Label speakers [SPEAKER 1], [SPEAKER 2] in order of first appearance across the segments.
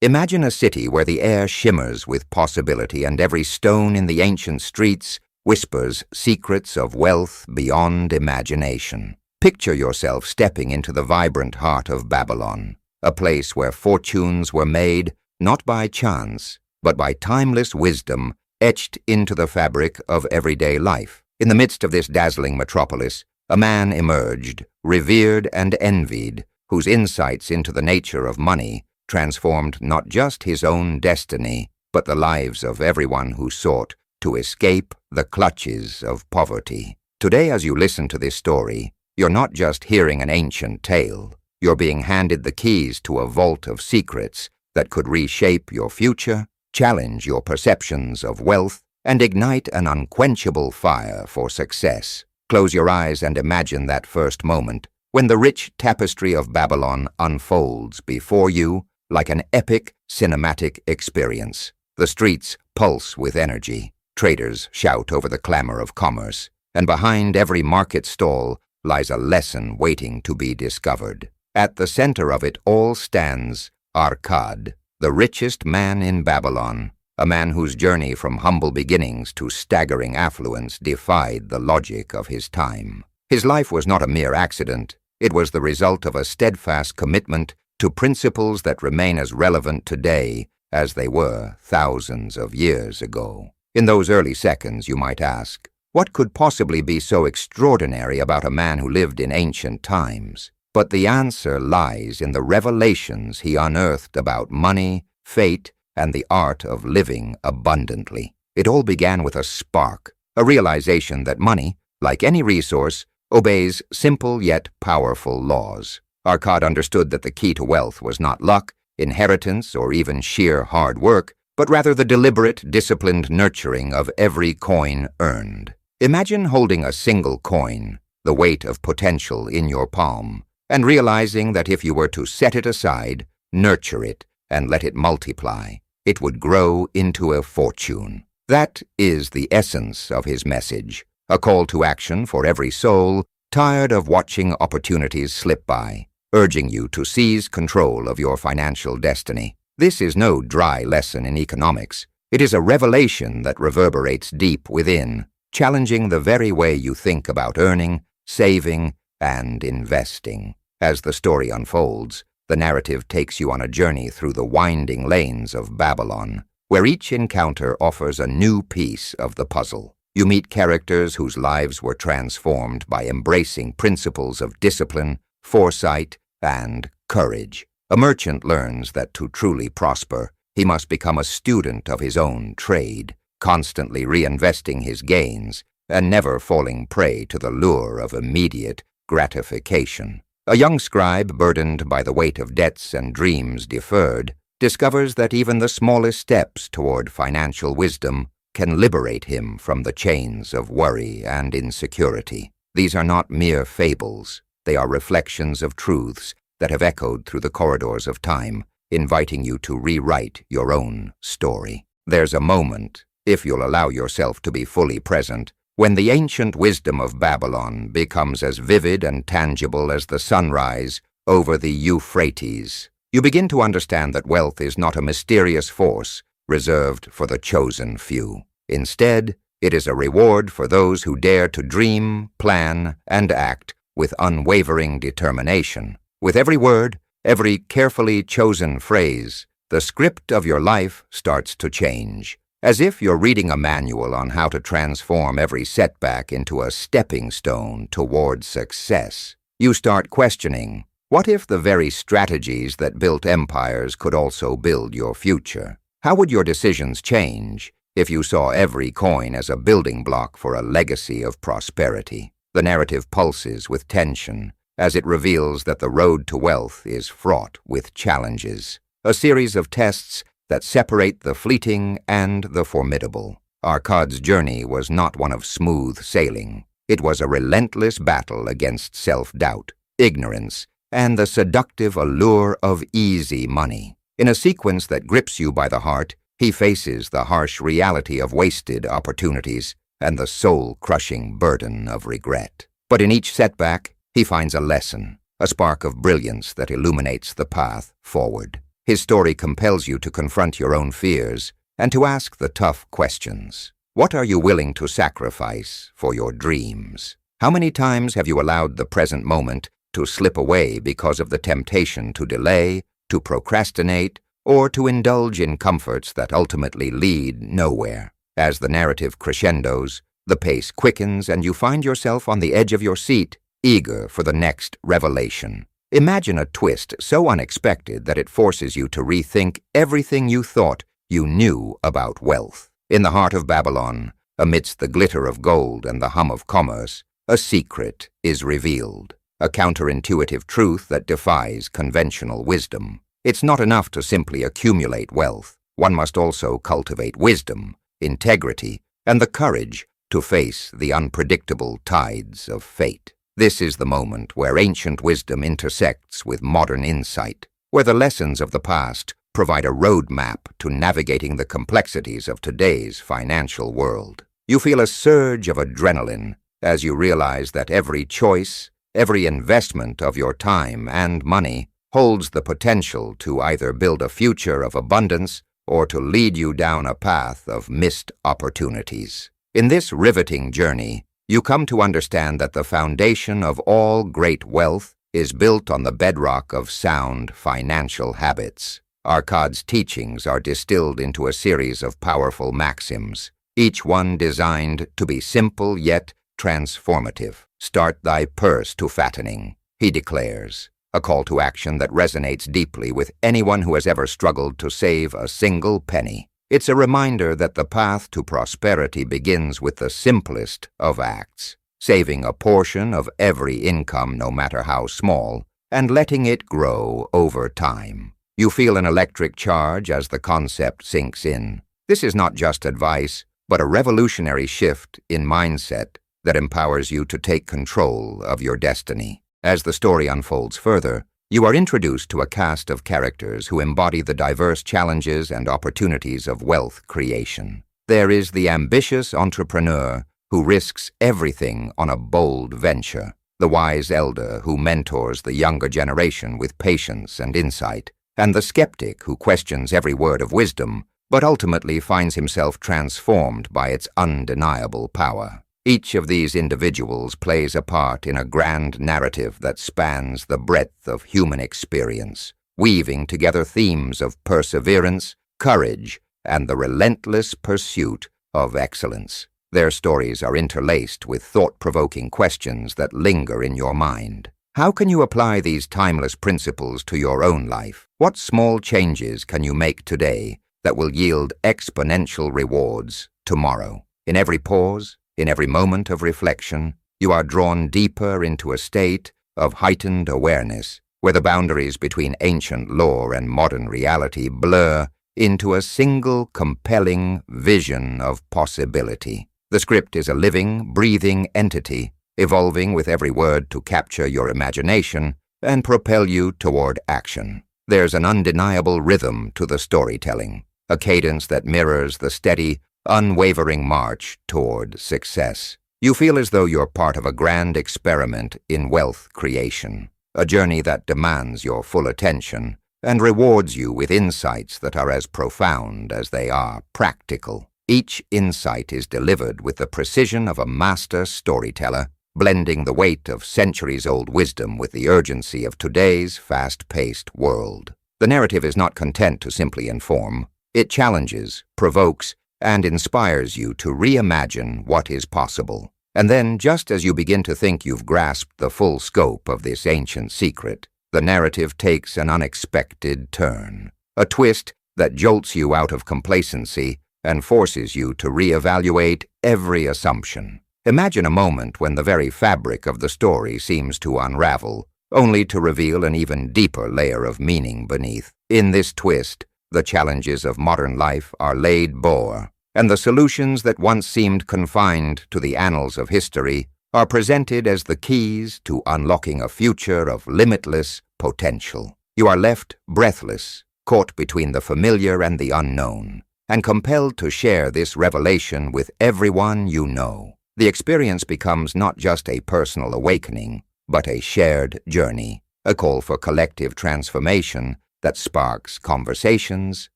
[SPEAKER 1] Imagine a city where the air shimmers with possibility and every stone in the ancient streets whispers secrets of wealth beyond imagination. Picture yourself stepping into the vibrant heart of Babylon, a place where fortunes were made not by chance, but by timeless wisdom etched into the fabric of everyday life. In the midst of this dazzling metropolis, a man emerged, revered and envied, whose insights into the nature of money transformed not just his own destiny, but the lives of everyone who sought to escape the clutches of poverty. Today, as you listen to this story, you're not just hearing an ancient tale. You're being handed the keys to a vault of secrets that could reshape your future, challenge your perceptions of wealth, and ignite an unquenchable fire for success. Close your eyes and imagine that first moment when the rich tapestry of Babylon unfolds before you like an epic cinematic experience. The streets pulse with energy. Traders shout over the clamor of commerce, and behind every market stall lies a lesson waiting to be discovered. At the center of it all stands Arad, the richest man in Babylon, a man whose journey from humble beginnings to staggering affluence defied the logic of his time. His life was not a mere accident. It was the result of a steadfast commitment to principles that remain as relevant today as they were thousands of years ago. In those early seconds, you might ask, what could possibly be so extraordinary about a man who lived in ancient times? But the answer lies in the revelations he unearthed about money, fate, and the art of living abundantly. It all began with a spark, a realization that money, like any resource, obeys simple yet powerful laws. Arad understood that the key to wealth was not luck, inheritance, or even sheer hard work, but rather the deliberate, disciplined nurturing of every coin earned. Imagine holding a single coin, the weight of potential in your palm, and realizing that if you were to set it aside, nurture it, and let it multiply, it would grow into a fortune. That is the essence of his message, a call to action for every soul tired of watching opportunities slip by, urging you to seize control of your financial destiny. This is no dry lesson in economics. It is a revelation that reverberates deep within, challenging the very way you think about earning, saving, and investing. As the story unfolds, the narrative takes you on a journey through the winding lanes of Babylon, where each encounter offers a new piece of the puzzle. You meet characters whose lives were transformed by embracing principles of discipline, foresight, and courage. A merchant learns that to truly prosper, he must become a student of his own trade, constantly reinvesting his gains and never falling prey to the lure of immediate gratification. A young scribe, burdened by the weight of debts and dreams deferred, discovers that even the smallest steps toward financial wisdom can liberate him from the chains of worry and insecurity. These are not mere fables. They are reflections of truths that have echoed through the corridors of time, inviting you to rewrite your own story. There's a moment, if you'll allow yourself to be fully present, when the ancient wisdom of Babylon becomes as vivid and tangible as the sunrise over the Euphrates. You begin to understand that wealth is not a mysterious force reserved for the chosen few. Instead, it is a reward for those who dare to dream, plan, and act with unwavering determination. With every word, every carefully chosen phrase, the script of your life starts to change. As if you're reading a manual on how to transform every setback into a stepping stone toward success. You start questioning, what if the very strategies that built empires could also build your future? How would your decisions change if you saw every coin as a building block for a legacy of prosperity? The narrative pulses with tension as it reveals that the road to wealth is fraught with challenges, a series of tests that separate the fleeting and the formidable. Arad's journey was not one of smooth sailing. It was a relentless battle against self-doubt, ignorance, and the seductive allure of easy money. In a sequence that grips you by the heart, he faces the harsh reality of wasted opportunities and the soul-crushing burden of regret. But in each setback, he finds a lesson, a spark of brilliance that illuminates the path forward. His story compels you to confront your own fears and to ask the tough questions. What are you willing to sacrifice for your dreams? How many times have you allowed the present moment to slip away because of the temptation to delay, to procrastinate, or to indulge in comforts that ultimately lead nowhere? As the narrative crescendos, the pace quickens and you find yourself on the edge of your seat, eager for the next revelation. Imagine a twist so unexpected that it forces you to rethink everything you thought you knew about wealth. In the heart of Babylon, amidst the glitter of gold and the hum of commerce, a secret is revealed, a counterintuitive truth that defies conventional wisdom. It's not enough to simply accumulate wealth. One must also cultivate wisdom, integrity, and the courage to face the unpredictable tides of fate. This is the moment where ancient wisdom intersects with modern insight, where the lessons of the past provide a roadmap to navigating the complexities of today's financial world. You feel a surge of adrenaline as you realize that every choice, every investment of your time and money holds the potential to either build a future of abundance or to lead you down a path of missed opportunities. In this riveting journey, you come to understand that the foundation of all great wealth is built on the bedrock of sound financial habits. Arad's teachings are distilled into a series of powerful maxims, each one designed to be simple yet transformative. Start thy purse to fattening, he declares, a call to action that resonates deeply with anyone who has ever struggled to save a single penny. It's a reminder that the path to prosperity begins with the simplest of acts, saving a portion of every income, no matter how small, and letting it grow over time. You feel an electric charge as the concept sinks in. This is not just advice, but a revolutionary shift in mindset that empowers you to take control of your destiny. As the story unfolds further, you are introduced to a cast of characters who embody the diverse challenges and opportunities of wealth creation. There is the ambitious entrepreneur who risks everything on a bold venture, the wise elder who mentors the younger generation with patience and insight, and the skeptic who questions every word of wisdom, but ultimately finds himself transformed by its undeniable power. Each of these individuals plays a part in a grand narrative that spans the breadth of human experience, weaving together themes of perseverance, courage, and the relentless pursuit of excellence. Their stories are interlaced with thought-provoking questions that linger in your mind. How can you apply these timeless principles to your own life? What small changes can you make today that will yield exponential rewards tomorrow? In every pause, in every moment of reflection, you are drawn deeper into a state of heightened awareness, where the boundaries between ancient lore and modern reality blur into a single compelling vision of possibility. The script is a living, breathing entity, evolving with every word to capture your imagination and propel you toward action. There's an undeniable rhythm to the storytelling, a cadence that mirrors the steady, unwavering march toward success. You feel as though you're part of a grand experiment in wealth creation, a journey that demands your full attention and rewards you with insights that are as profound as they are practical. Each insight is delivered with the precision of a master storyteller, blending the weight of centuries-old wisdom with the urgency of today's fast-paced world. The narrative is not content to simply inform. It challenges, provokes, and inspires you to reimagine what is possible. And then, just as you begin to think you've grasped the full scope of this ancient secret, the narrative takes an unexpected turn, a twist that jolts you out of complacency and forces you to reevaluate every assumption. Imagine a moment when the very fabric of the story seems to unravel, only to reveal an even deeper layer of meaning beneath. In this twist, the challenges of modern life are laid bare, and the solutions that once seemed confined to the annals of history are presented as the keys to unlocking a future of limitless potential. You are left breathless, caught between the familiar and the unknown, and compelled to share this revelation with everyone you know. The experience becomes not just a personal awakening, but a shared journey, a call for collective transformation that sparks conversations,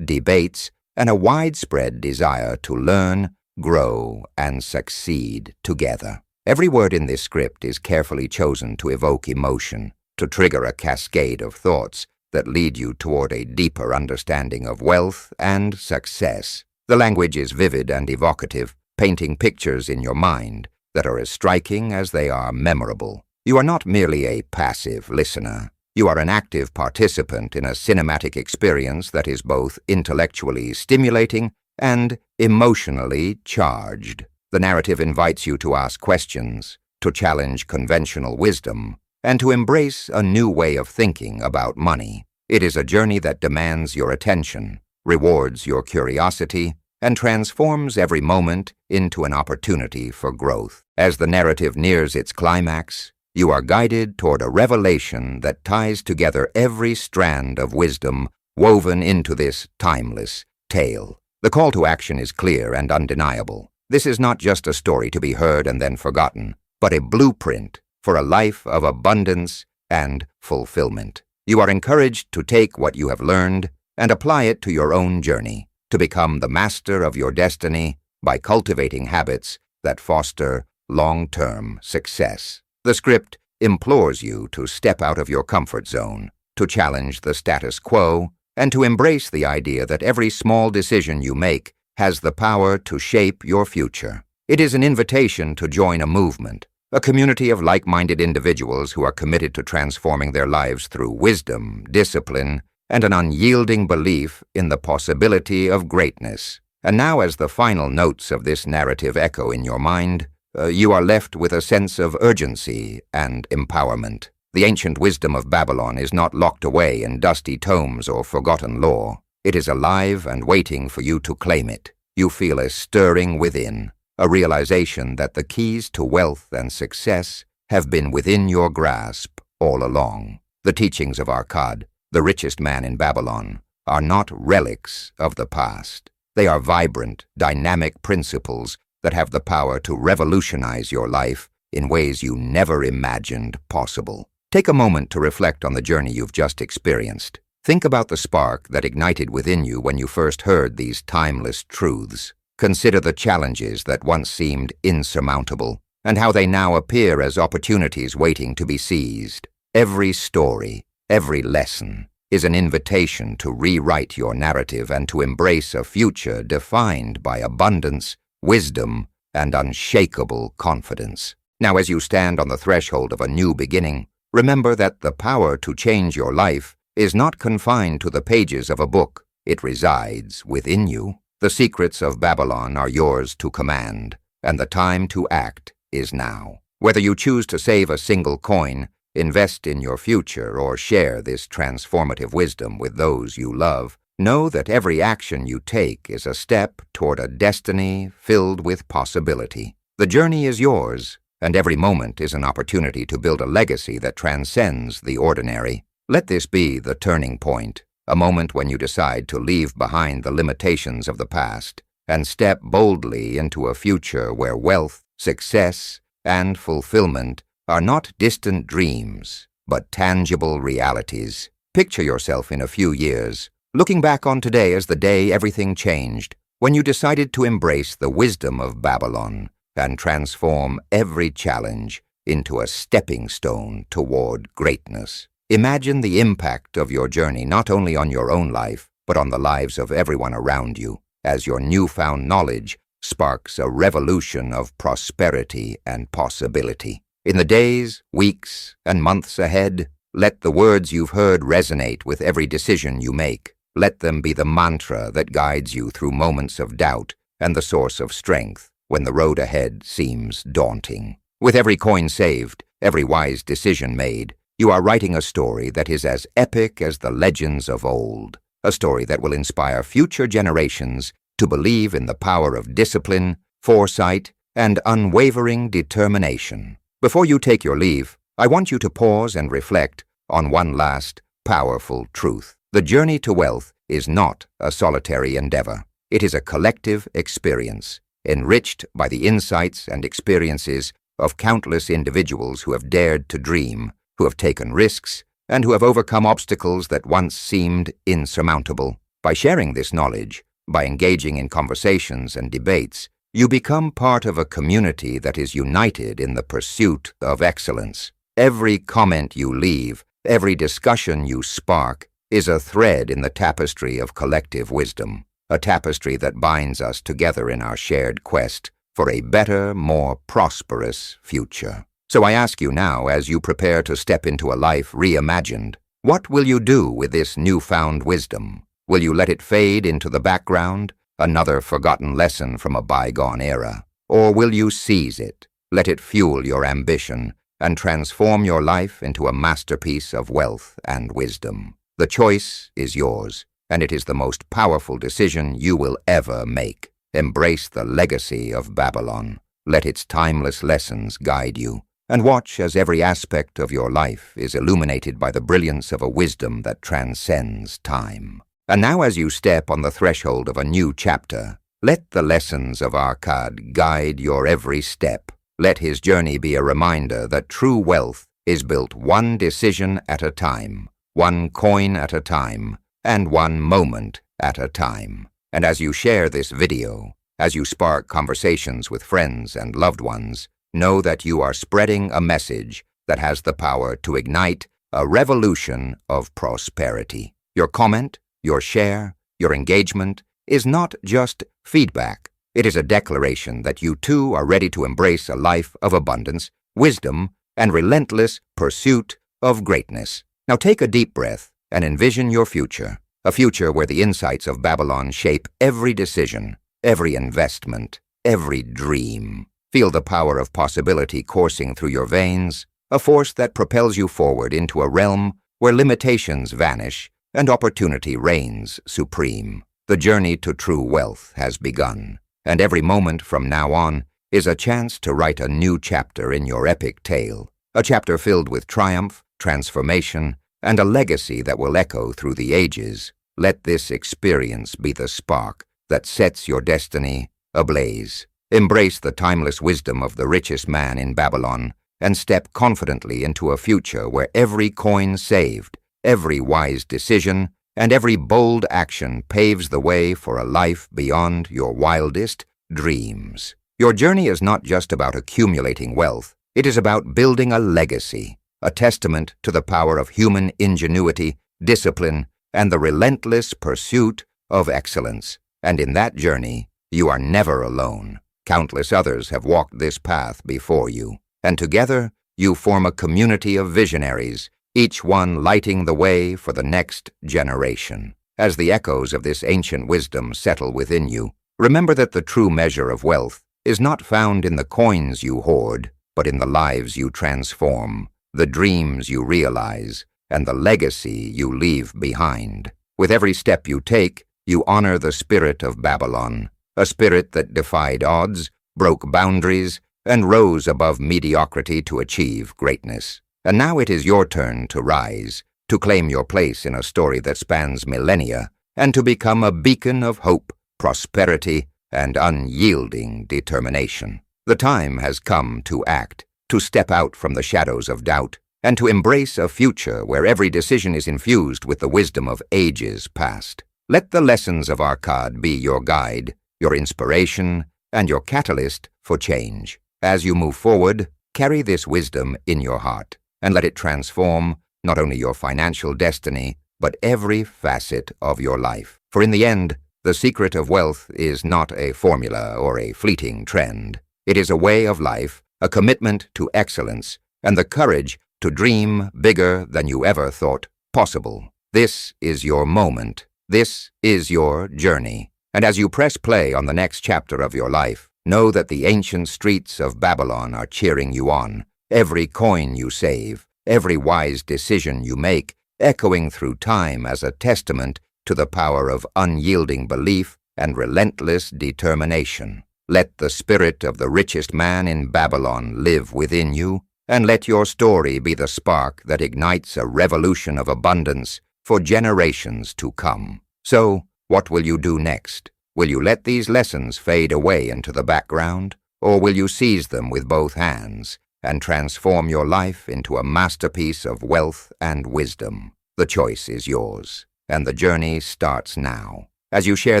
[SPEAKER 1] debates, and a widespread desire to learn, grow, and succeed together. Every word in this script is carefully chosen to evoke emotion, to trigger a cascade of thoughts that lead you toward a deeper understanding of wealth and success. The language is vivid and evocative, painting pictures in your mind that are as striking as they are memorable. You are not merely a passive listener. You are an active participant in a cinematic experience that is both intellectually stimulating and emotionally charged. The narrative invites you to ask questions, to challenge conventional wisdom, and to embrace a new way of thinking about money. It is a journey that demands your attention, rewards your curiosity, and transforms every moment into an opportunity for growth. As the narrative nears its climax, you are guided toward a revelation that ties together every strand of wisdom woven into this timeless tale. The call to action is clear and undeniable. This is not just a story to be heard and then forgotten, but a blueprint for a life of abundance and fulfillment. You are encouraged to take what you have learned and apply it to your own journey, to become the master of your destiny by cultivating habits that foster long-term success. The script implores you to step out of your comfort zone, to challenge the status quo, and to embrace the idea that every small decision you make has the power to shape your future. It is an invitation to join a movement, a community of like-minded individuals who are committed to transforming their lives through wisdom, discipline, and an unyielding belief in the possibility of greatness. And now, as the final notes of this narrative echo in your mind, you are left with a sense of urgency and empowerment. The ancient wisdom of Babylon is not locked away in dusty tomes or forgotten lore. It is alive and waiting for you to claim it. You feel a stirring within, a realization that the keys to wealth and success have been within your grasp all along. The teachings of Arad, the richest man in Babylon, are not relics of the past. They are vibrant, dynamic principles that have the power to revolutionize your life in ways you never imagined possible. Take a moment to reflect on the journey you've just experienced. Think about the spark that ignited within you when you first heard these timeless truths. Consider the challenges that once seemed insurmountable, and how they now appear as opportunities waiting to be seized. Every story, every lesson, is an invitation to rewrite your narrative and to embrace a future defined by abundance, wisdom, and unshakable confidence. Now, as you stand on the threshold of a new beginning, remember that the power to change your life is not confined to the pages of a book. It resides within you. The secrets of Babylon are yours to command, and the time to act is now. Whether you choose to save a single coin, invest in your future, or share this transformative wisdom with those you love, know that every action you take is a step toward a destiny filled with possibility. The journey is yours, and every moment is an opportunity to build a legacy that transcends the ordinary. Let this be the turning point, a moment when you decide to leave behind the limitations of the past and step boldly into a future where wealth, success, and fulfillment are not distant dreams, but tangible realities. Picture yourself in a few years, looking back on today as the day everything changed, when you decided to embrace the wisdom of Babylon and transform every challenge into a stepping stone toward greatness. Imagine the impact of your journey not only on your own life, but on the lives of everyone around you, as your newfound knowledge sparks a revolution of prosperity and possibility. In the days, weeks, and months ahead, let the words you've heard resonate with every decision you make. Let them be the mantra that guides you through moments of doubt and the source of strength when the road ahead seems daunting. With every coin saved, every wise decision made, you are writing a story that is as epic as the legends of old, a story that will inspire future generations to believe in the power of discipline, foresight, and unwavering determination. Before you take your leave, I want you to pause and reflect on one last, powerful truth. The journey to wealth is not a solitary endeavor. It is a collective experience, enriched by the insights and experiences of countless individuals who have dared to dream, who have taken risks, and who have overcome obstacles that once seemed insurmountable. By sharing this knowledge, by engaging in conversations and debates, you become part of a community that is united in the pursuit of excellence. Every comment you leave, every discussion you spark, is a thread in the tapestry of collective wisdom, a tapestry that binds us together in our shared quest for a better, more prosperous future. So I ask you now, as you prepare to step into a life reimagined, what will you do with this newfound wisdom? Will you let it fade into the background, another forgotten lesson from a bygone era? Or will you seize it, let it fuel your ambition, and transform your life into a masterpiece of wealth and wisdom? The choice is yours, and it is the most powerful decision you will ever make. Embrace the legacy of Babylon. Let its timeless lessons guide you, and watch as every aspect of your life is illuminated by the brilliance of a wisdom that transcends time. And now, as you step on the threshold of a new chapter, let the lessons of Arad guide your every step. Let his journey be a reminder that true wealth is built one decision at a time, one coin at a time, and one moment at a time. And as you share this video, as you spark conversations with friends and loved ones, know that you are spreading a message that has the power to ignite a revolution of prosperity. Your comment, your share, your engagement is not just feedback. It is a declaration that you too are ready to embrace a life of abundance, wisdom, and relentless pursuit of greatness. Now take a deep breath and envision your future, a future where the insights of Babylon shape every decision, every investment, every dream. Feel the power of possibility coursing through your veins, a force that propels you forward into a realm where limitations vanish and opportunity reigns supreme. The journey to true wealth has begun, and every moment from now on is a chance to write a new chapter in your epic tale, a chapter filled with triumph, transformation, and a legacy that will echo through the ages. Let this experience be the spark that sets your destiny ablaze. Embrace the timeless wisdom of the richest man in Babylon and step confidently into a future where every coin saved, every wise decision, and every bold action paves the way for a life beyond your wildest dreams. Your journey is not just about accumulating wealth. It is about building a legacy, a testament to the power of human ingenuity, discipline, and the relentless pursuit of excellence. And in that journey, you are never alone. Countless others have walked this path before you, and together you form a community of visionaries, each one lighting the way for the next generation. As the echoes of this ancient wisdom settle within you, remember that the true measure of wealth is not found in the coins you hoard, but in the lives you transform, the dreams you realize, and the legacy you leave behind. With every step you take, you honor the spirit of Babylon, a spirit that defied odds, broke boundaries, and rose above mediocrity to achieve greatness. And now it is your turn to rise, to claim your place in a story that spans millennia, and to become a beacon of hope, prosperity, and unyielding determination. The time has come to act, to step out from the shadows of doubt, and to embrace a future where every decision is infused with the wisdom of ages past. Let the lessons of Arad be your guide, your inspiration, and your catalyst for change. As you move forward, carry this wisdom in your heart, and let it transform not only your financial destiny, but every facet of your life. For in the end, the secret of wealth is not a formula or a fleeting trend. It is a way of life, a commitment to excellence, and the courage to dream bigger than you ever thought possible. This is your moment. This is your journey. And as you press play on the next chapter of your life, know that the ancient streets of Babylon are cheering you on. Every coin you save, every wise decision you make, echoing through time as a testament to the power of unyielding belief and relentless determination. Let the spirit of the richest man in Babylon live within you, and let your story be the spark that ignites a revolution of abundance for generations to come. So, what will you do next? Will you let these lessons fade away into the background, or will you seize them with both hands and transform your life into a masterpiece of wealth and wisdom. The choice is yours, and the journey starts now. As you share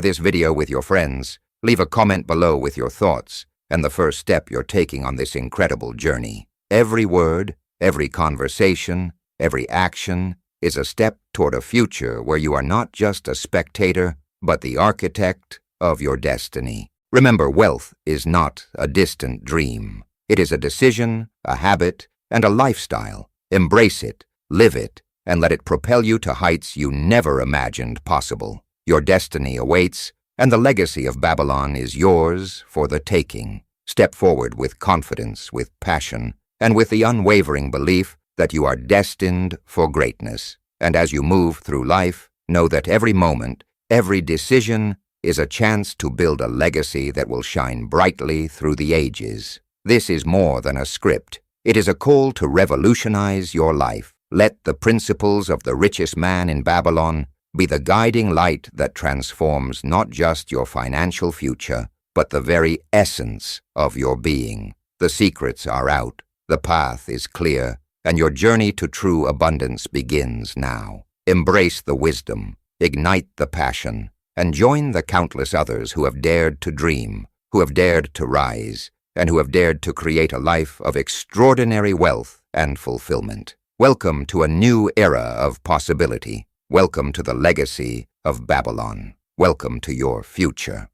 [SPEAKER 1] this video with your friends, leave a comment below with your thoughts and the first step you're taking on this incredible journey. Every word, every conversation, every action is a step toward a future where you are not just a spectator, but the architect of your destiny. Remember, wealth is not a distant dream. It is a decision, a habit, and a lifestyle. Embrace it, live it, and let it propel you to heights you never imagined possible. Your destiny awaits, and the legacy of Babylon is yours for the taking. Step forward with confidence, with passion, and with the unwavering belief that you are destined for greatness. And as you move through life, know that every moment, every decision is a chance to build a legacy that will shine brightly through the ages. This is more than a script. It is a call to revolutionize your life. Let the principles of the richest man in Babylon be the guiding light that transforms not just your financial future, but the very essence of your being. The secrets are out, the path is clear, and your journey to true abundance begins now. Embrace the wisdom, ignite the passion, and join the countless others who have dared to dream, who have dared to rise, and who have dared to create a life of extraordinary wealth and fulfillment. Welcome to a new era of possibility. Welcome to the legacy of Babylon. Welcome to your future.